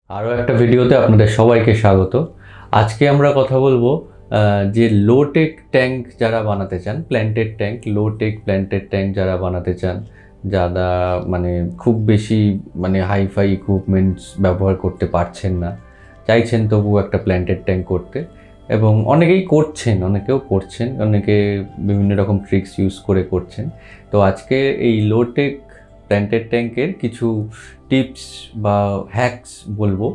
আরও একটা ভিডিওতে আপনাদের সবাইকে স্বাগত। আজকে আমরা কথা বলবো যে লো টেক ট্যাঙ্ক যারা বানাতে চান, প্ল্যান্টেড ট্যাঙ্ক, লো টেক প্ল্যান্টেড ট্যাঙ্ক যারা বানাতে চান, যারা মানে খুব বেশি হাইফাই ইকুইপমেন্টস ব্যবহার করতে পারছেন না, চাইছেন তবু একটা প্ল্যান্টেড ট্যাঙ্ক করতে, এবং অনেকেও করছেন, অনেকে বিভিন্ন রকম ট্রিক্স ইউজ করে করছেন। তো আজকে এই লো টেক প্ল্যান্টেড ট্যাঙ্কের কিছু টিপস বা হ্যাকস বলবো।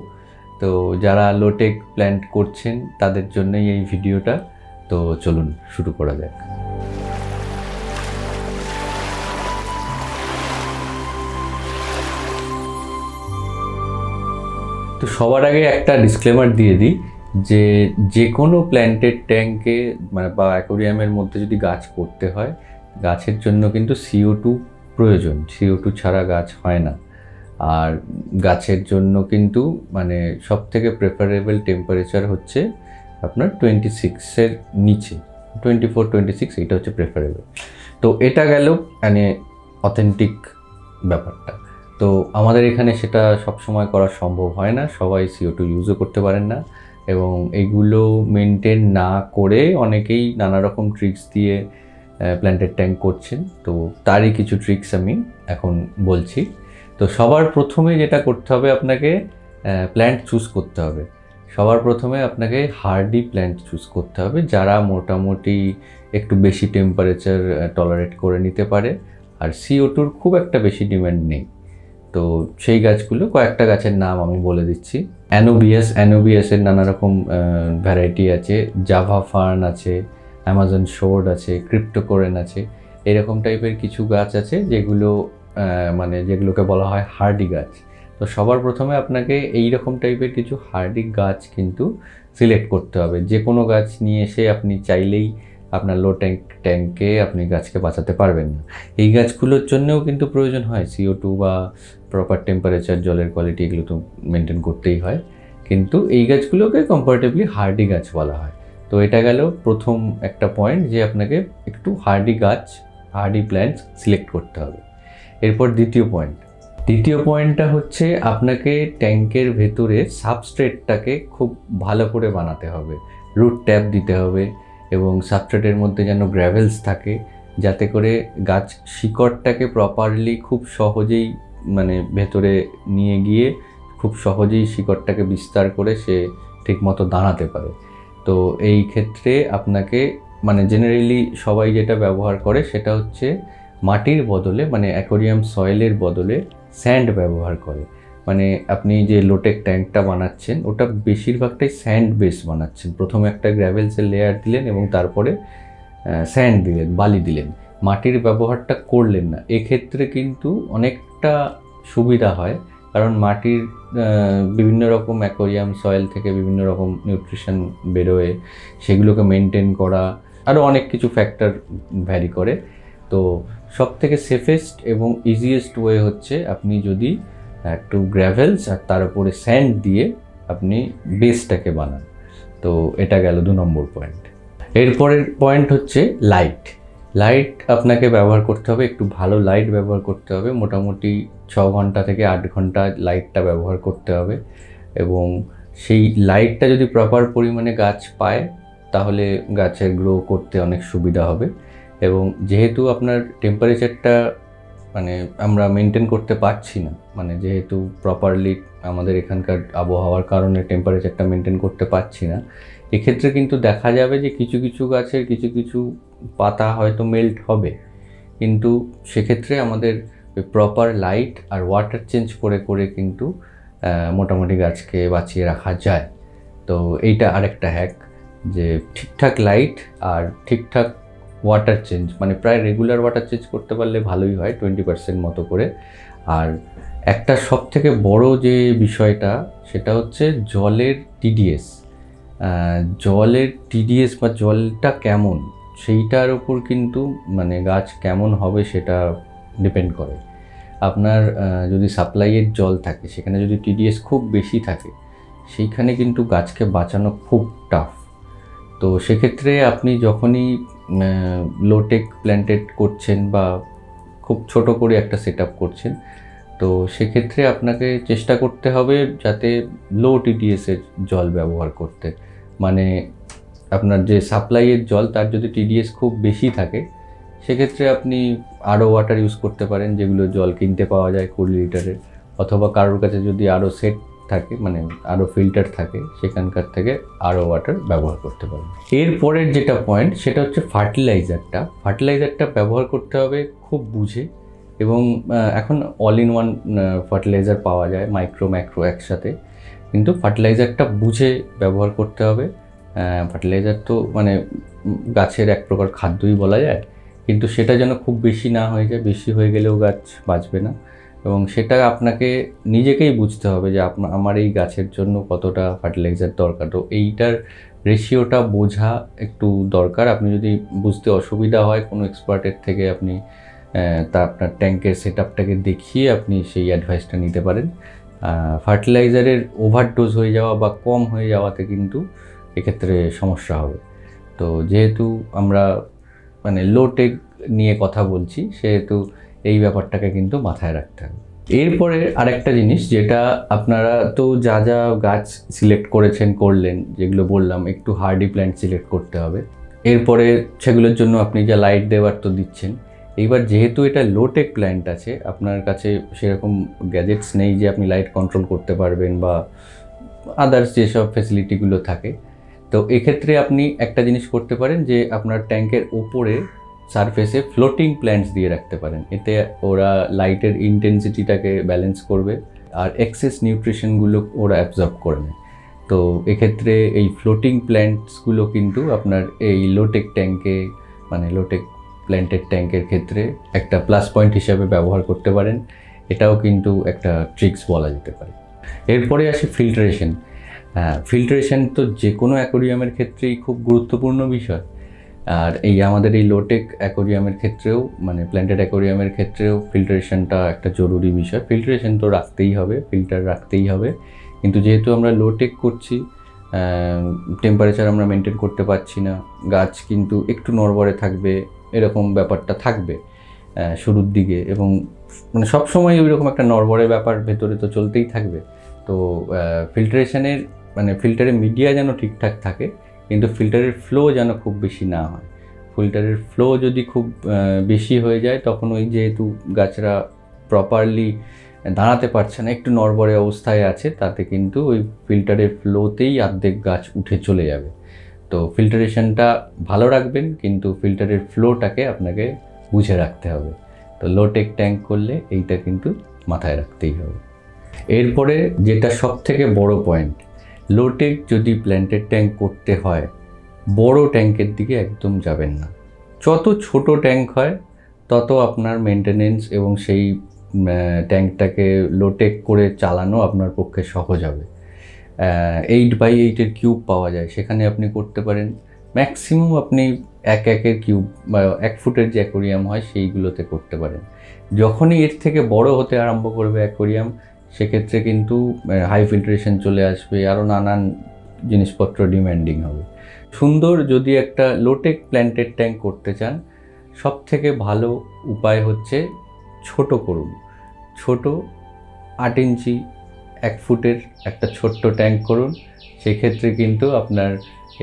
তো যারা লোটেক প্ল্যান্ট করছেন তাদের জন্যই এই ভিডিওটা। তো চলুন শুরু করা যাক। তো সবার আগে একটা ডিসক্লেমার দিয়ে দিই যে কোনো প্ল্যান্টেড ট্যাঙ্কে বা অ্যাকোরিয়ামের মধ্যে যদি গাছ করতে হয়, গাছের জন্য কিন্তু CO2 প্রয়োজন। CO2 ছাড়া গাছ হয় না। আর গাছের জন্য কিন্তু সবথেকে প্রেফারেবল টেম্পারেচার হচ্ছে আপনার 26-এর নিচে, 24-26, এটা হচ্ছে প্রেফারেবল। তো এটা গেল অথেন্টিক ব্যাপারটা। তো আমাদের এখানে সেটা সবসময় করা সম্ভব হয় না, সবাই CO2 ইউজও করতে পারেন না, এবং এগুলো মেনটেন না করে অনেকেই নানা রকম ট্রিক্স দিয়ে প্ল্যান্টেড ট্যাঙ্ক করছেন। তো তারই কিছু ট্রিক্স আমি এখন বলছি। তো সবার প্রথমে যেটা করতে হবে, আপনাকে প্ল্যান্ট চুজ করতে হবে। সবার প্রথমে আপনাকে হার্ডি প্ল্যান্ট চুজ করতে হবে, যারা মোটামুটি একটু বেশি টেম্পারেচার টলারেট করে নিতে পারে, আর CO2-র খুব একটা বেশি ডিমান্ড নেই। তো সেই গাছগুলো, কয়েকটা গাছের নাম আমি বলে দিচ্ছি। অ্যানোবিয়াসের নানা রকম ভ্যারাইটি আছে, জাভা ফার্ন আছে, অ্যামাজন শোর্ড আছে, ক্রিপ্টোকোরেন আছে, এরকম টাইপের কিছু গাছ আছে যেগুলোকে বলা হয় হার্ডি গাছ। তো সবার প্রথমে আপনাকে এই রকম টাইপের কিছু হার্ডি গাছ কিন্তু সিলেক্ট করতে হবে। যে কোনো গাছ নিয়ে এসে আপনি চাইলেই আপনার লো ট্যাঙ্কে আপনি গাছকে বাঁচাতে পারবেন না। এই গাছগুলোর জন্যও কিন্তু প্রয়োজন হয় CO2 বা প্রপার টেম্পারেচার, জলের কোয়ালিটি, এগুলো তো মেনটেন করতেই হয়, কিন্তু এই গাছগুলোকে কম্পারেটিভলি হার্ডি গাছ বলা হয়। তো এটা গেল প্রথম একটা পয়েন্ট, যে আপনাকে একটু হার্ডি প্ল্যান্টস সিলেক্ট করতে হবে। এরপর দ্বিতীয় পয়েন্টটা হচ্ছে আপনাকে ট্যাঙ্কের ভেতরে সাবস্ট্রেটটাকে খুব ভালো করে বানাতে হবে। রুট ট্যাপ দিতে হবে, এবং সাবস্ট্রেটের মধ্যে যেন গ্র্যাভেলস থাকে, যাতে করে গাছ শিকড়টাকে প্রপারলি খুব সহজেই ভেতরে নিয়ে গিয়ে খুব সহজেই শিকড়টাকে বিস্তার করে সে ঠিকমতো দাঁড়াতে পারে। তো এই ক্ষেত্রে আপনাকে জেনারেলি সবাই যেটা ব্যবহার করে সেটা হচ্ছে মাটির বদলে, অ্যাকোরিয়াম সয়েলের বদলে স্যান্ড ব্যবহার করে। আপনি যে লোটেক ট্যাঙ্কটা বানাচ্ছেন ওটা বেশিরভাগটাই স্যান্ড বেস বানাচ্ছেন। প্রথমে একটা গ্র্যাভেলসের লেয়ার দিলেন এবং তারপরে স্যান্ড দিলেন, বালি দিলেন, মাটির ব্যবহারটা করলেন না। এক্ষেত্রে কিন্তু অনেকটা সুবিধা হয়, কারণ মাটির বিভিন্ন রকম অ্যাকোরিয়াম সয়েল থেকে বিভিন্ন রকম নিউট্রিশন বেরোয়, সেগুলোকে মেনটেন করা, আরও অনেক কিছু ফ্যাক্টর ভ্যারি করে। তো সবথেকে সেফেস্ট এবং ইজিয়েস্ট ওয়ে হচ্ছে আপনি যদি একটু গ্র্যাভেলস আর তার উপরে স্যান্ড দিয়ে আপনি বেসটাকে বানান। তো এটা গেল 2 নম্বর পয়েন্ট। এরপরের পয়েন্ট হচ্ছে লাইট আপনাকে ব্যবহার করতে হবে, একটু ভালো লাইট ব্যবহার করতে হবে। মোটামুটি 6 ঘন্টা থেকে 8 ঘন্টা লাইটটা ব্যবহার করতে হবে, এবং সেই লাইটটা যদি প্রপার পরিমাণে গাছ পায় তাহলে গাছের গ্রো করতে অনেক সুবিধা হবে। এবং যেহেতু আপনার টেম্পারেচারটা আমরা মেনটেন করতে পারছি না, যেহেতু প্রপারলি আমাদের এখানকার আবহাওয়ার কারণে টেম্পারেচারটা মেনটেন করতে পারছি না, এক্ষেত্রে কিন্তু দেখা যাবে যে কিছু কিছু গাছের কিছু পাতা হয়তো মেল্ট হবে, কিন্তু সেক্ষেত্রে আমাদের প্রপার লাইট আর ওয়াটার চেঞ্জ করে কিন্তু মোটামুটি গাছকে বাঁচিয়ে রাখা যায়। তো এইটা আরেকটা হ্যাক, যে ঠিকঠাক লাইট আর ঠিকঠাক ওয়াটার চেঞ্জ, প্রায় রেগুলার ওয়াটার চেঞ্জ করতে পারলে ভালোই হয়, 20% মতো করে। আর একটা সবথেকে বড় যে বিষয়টা সেটা হচ্ছে জলের টিডিএস বা জলটা কেমন, সেইটার উপর কিন্তু গাছ কেমন হবে সেটা ডিপেন্ড করে। আপনার যদি সাপ্লাইয়ের জল থাকে, সেখানে যদি টিডিএস খুব বেশি থাকে, সেইখানে কিন্তু গাছকে বাঁচানো খুব টাফ। তো সেক্ষেত্রে আপনি যখনই লোটেক প্ল্যান্টেড করছেন বা খুব ছোট করে একটা সেট আপ করছেন, তো সেক্ষেত্রে আপনাকে চেষ্টা করতে হবে যাতে লো টিডিএসের জল ব্যবহার করতে, মানে আপনার যে সাপ্লাইয়ের জল তার যদি টিডিএস খুব বেশি থাকে সেক্ষেত্রে আপনি আরও ওয়াটার ইউজ করতে পারেন, যেগুলো জল কিনতে পাওয়া যায় 20 লিটারের, অথবা কারোর কাছে যদি আরও সেট থাকে, মানে আরও ফিল্টার থাকে, সেখানকার থেকে আরও ওয়াটার ব্যবহার করতে পারেন। এরপরের যেটা পয়েন্ট সেটা হচ্ছে ফার্টিলাইজারটা ব্যবহার করতে হবে খুব বুঝে, এবং এখন অল ইন ওয়ান ফার্টিলাইজার পাওয়া যায়, মাইক্রো ম্যাক্রো একসাথে, কিন্তু ফার্টিলাইজারটা বুঝে ব্যবহার করতে হবে। ফার্টিলাইজার তো মানে গাছের এক প্রকার খাদ্যই বলা যায়, কিন্তু সেটা যেন খুব বেশি না হয়ে যায়, বেশি হয়ে গেলেও গাছ বাঁচবে না, এবং সেটা আপনাকে নিজেকেই বুঝতে হবে যে আমার এই গাছের জন্য কতটা ফার্টিলাইজার দরকার। তো এইটার রেশিওটা বোঝা একটু দরকার। আপনি যদি বুঝতে অসুবিধা হয় কোনো এক্সপার্টের থেকে আপনি তা আপনার ট্যাঙ্কের সেট আপটাকে দেখিয়ে আপনি সেই অ্যাডভাইসটা নিতে পারেন। ফার্টিলাইজারের ওভারডোজ হয়ে যাওয়া বা কম হয়ে যাওয়াতে কিন্তু এক্ষেত্রে সমস্যা হবে। তো যেহেতু আমরা মানে লো টেক নিয়ে কথা বলছি, সেহেতু এই ব্যাপারটাকে কিন্তু মাথায় রাখতে হবে। এরপরে আরেকটা জিনিস, যেটা আপনারা তো যা যা গাছ সিলেক্ট করলেন, যেগুলো বললাম, একটু হার্ডি প্ল্যান্ট সিলেক্ট করতে হবে। এরপরে সেগুলোর জন্য আপনি যা লাইট দেওয়ার তো দিচ্ছেন। এইবার যেহেতু এটা লো টেক প্ল্যান্ট আছে, আপনার কাছে সেরকম গ্যাজেটস নেই যে আপনি লাইট কন্ট্রোল করতে পারবেন বা আদার্স যেসব ফ্যাসিলিটিগুলো থাকে, তো এক্ষেত্রে আপনি একটা জিনিস করতে পারেন যে আপনার ট্যাঙ্কের ওপরে সারফেসে ফ্লোটিং প্ল্যান্টস দিয়ে রাখতে পারেন। এতে ওরা লাইটের ইন্টেন্সিটিটাকে ব্যালেন্স করবে আর এক্সেস নিউট্রিশনগুলো ওরা অ্যাবজর্ব করে নেয়। তো এক্ষেত্রে এই ফ্লোটিং প্ল্যান্টসগুলো কিন্তু আপনার এই লোটেক ট্যাঙ্কে, মানে লোটেক প্ল্যান্টের ট্যাঙ্কের ক্ষেত্রে একটা প্লাস পয়েন্ট হিসাবে ব্যবহার করতে পারেন। এটাও কিন্তু একটা ট্রিক্স বলা যেতে পারে। এরপরে আসে ফিল্টারেশন। ফিল্টারেশন তো যে কোনো অ্যাকোরিয়ামের ক্ষেত্রেই খুব গুরুত্বপূর্ণ বিষয়, আর এই আমাদের এই লোটেক অ্যাকোরিয়ামের ক্ষেত্রেও, মানে প্ল্যান্টেড অ্যাকোরিয়ামের ক্ষেত্রেও ফিল্টারেশনটা একটা জরুরি বিষয়। ফিল্টারেশন তো রাখতেই হবে, ফিল্টার রাখতেই হবে, কিন্তু যেহেতু আমরা লোটেক করছি, টেম্পারেচার আমরা মেনটেন করতে পারছি না, গাছ কিন্তু একটু নড়বড়ে থাকবে, এরকম ব্যাপারটা থাকবে শুরুর দিকে, এবং মানে সবসময় ওইরকম একটা নড়বড়ে ব্যাপার ভেতরে তো চলতেই থাকবে। তো ফিল্টারেশনের মানে ফিল্টারের মিডিয়া যেন ঠিকঠাক থাকে, কিন্তু ফিল্টারের ফ্লো যেন খুব বেশি না হয়। ফিল্টারের ফ্লো যদি খুব বেশি হয়ে যায়, তখন ওই যেহেতু গাছরা প্রপারলি দাঁড়াতে পারছে না, একটু নড়বড়ে অবস্থায় আছে, তাতে কিন্তু ওই ফিল্টারের ফ্লোতেই অর্ধেক গাছ উঠে চলে যাবে। তো ফিল্টারেশনটা ভালো রাখবেন, কিন্তু ফিল্টারের ফ্লোটাকে আপনাকে বুঝে রাখতে হবে। তো লোটেক ট্যাঙ্ক করলে এইটা কিন্তু মাথায় রাখতেই হবে। এরপরে যেটা সবথেকে বড় পয়েন্ট, লোটেক যদি প্ল্যান্টেড ট্যাঙ্ক করতে হয়, বড় ট্যাঙ্কের দিকে একদম যাবেন না। যত ছোট ট্যাঙ্ক হয় তত আপনার মেনটেনেন্স এবং সেই ট্যাঙ্কটাকে লোটেক করে চালানো আপনার পক্ষে সহজ হবে। 8x8 কিউব পাওয়া যায়, সেখানে আপনি করতে পারেন। ম্যাক্সিমাম আপনি 1 কিউব বা 1 ফুটের যে অ্যাকোরিয়াম হয় সেইগুলোতে করতে পারেন। যখনই এর থেকে বড় হতে আরম্ভ করবে অ্যাকোরিয়াম, সেক্ষেত্রে কিন্তু হাই ফিল্টারেশন চলে আসবে, আরও নানান জিনিসপত্র ডিম্যান্ডিং হবে। সুন্দর যদি একটা লোটেক প্ল্যান্টেড ট্যাঙ্ক করতে চান, সব থেকে ভালো উপায় হচ্ছে ছোট করুন। ছোট 8 ইঞ্চি 1 ফুটের একটা ছোট্ট ট্যাঙ্ক করুন। সেক্ষেত্রে কিন্তু আপনার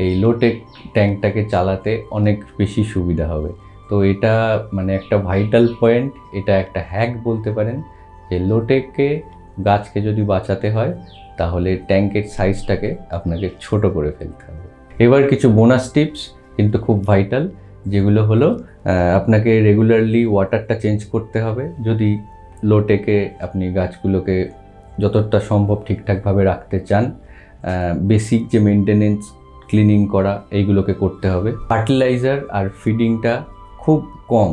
এই লোটেক ট্যাঙ্কটাকে চালাতে অনেক বেশি সুবিধা হবে। তো এটা মানে একটা ভাইটাল পয়েন্ট, এটা একটা হ্যাক বলতে পারেন, যে লোটেককে গাছকে যদি বাঁচাতে হয় তাহলে ট্যাঙ্কের সাইজটাকে আপনাকে ছোট করে ফেলতে হবে। এবার কিছু বোনাস টিপস কিন্তু খুব ভাইটাল, যেগুলো হলো আপনাকে রেগুলারলি ওয়াটারটা চেঞ্জ করতে হবে যদি লোটেকে আপনি গাছগুলোকে যতটা সম্ভব ঠিকঠাকভাবে রাখতে চান। বেসিক যে মেনটেনেন্স, ক্লিনিং করা, এইগুলোকে করতে হবে। ফার্টিলাইজার আর ফিডিংটা খুব কম,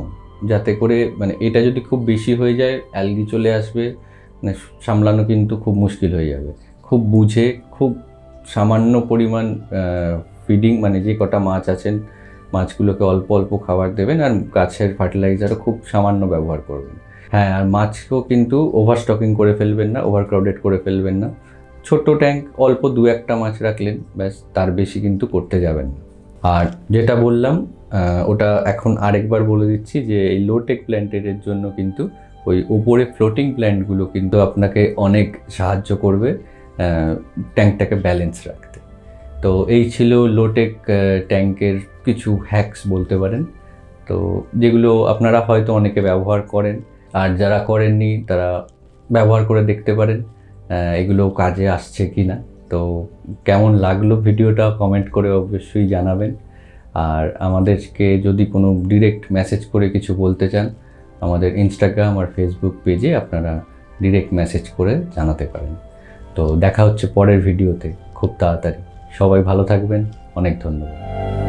যাতে করে মানে এটা যদি খুব বেশি হয়ে যায় অ্যালগি চলে আসবে, মানে সামলানো কিন্তু খুব মুশকিল হয়ে যাবে। খুব বুঝে খুব সামান্য পরিমাণ ফিডিং, মানে যে কটা মাছ আছেন মাছগুলোকে অল্প অল্প খাবার দেবেন, আর গাছের ফার্টিলাইজারও খুব সামান্য ব্যবহার করবেন। হ্যাঁ, আর মাছকেও কিন্তু ওভার স্টকিং করে ফেলবেন না, ওভার ক্রাউডেড করে ফেলবেন না। ছোট্ট ট্যাঙ্ক, অল্প 2-1টা মাছ রাখলেন, ব্যাস, তার বেশি কিন্তু করতে যাবেন না। আর যেটা বললাম ওটা এখন আরেকবার বলে দিচ্ছি, যে এই লোটেক প্ল্যান্টেডের জন্য কিন্তু ওই উপরে ফ্লোটিং প্ল্যান্টগুলো কিন্তু আপনাকে অনেক সাহায্য করবে ট্যাঙ্কটাকে ব্যালেন্স রাখতে। তো এই ছিল লোটেক ট্যাঙ্কের কিছু হ্যাকস বলতে পারেন, তো যেগুলো আপনারা হয়তো অনেকে ব্যবহার করেন, আর যারা করেননি তারা ব্যবহার করে দেখতে পারেন এগুলো কাজে আসছে কি না। তো কেমন লাগলো ভিডিওটা কমেন্ট করে অবশ্যই জানাবেন। আর আমাদেরকে যদি কোনো ডিরেক্ট মেসেজ করে কিছু বলতে চান, আমাদের ইনস্টাগ্রাম আর ফেসবুক পেজে আপনারা ডিরেক্ট মেসেজ করে জানাতে পারেন। তো দেখা হচ্ছে পরের ভিডিওতে খুব তাড়াতাড়ি। সবাই ভালো থাকবেন, অনেক ধন্যবাদ।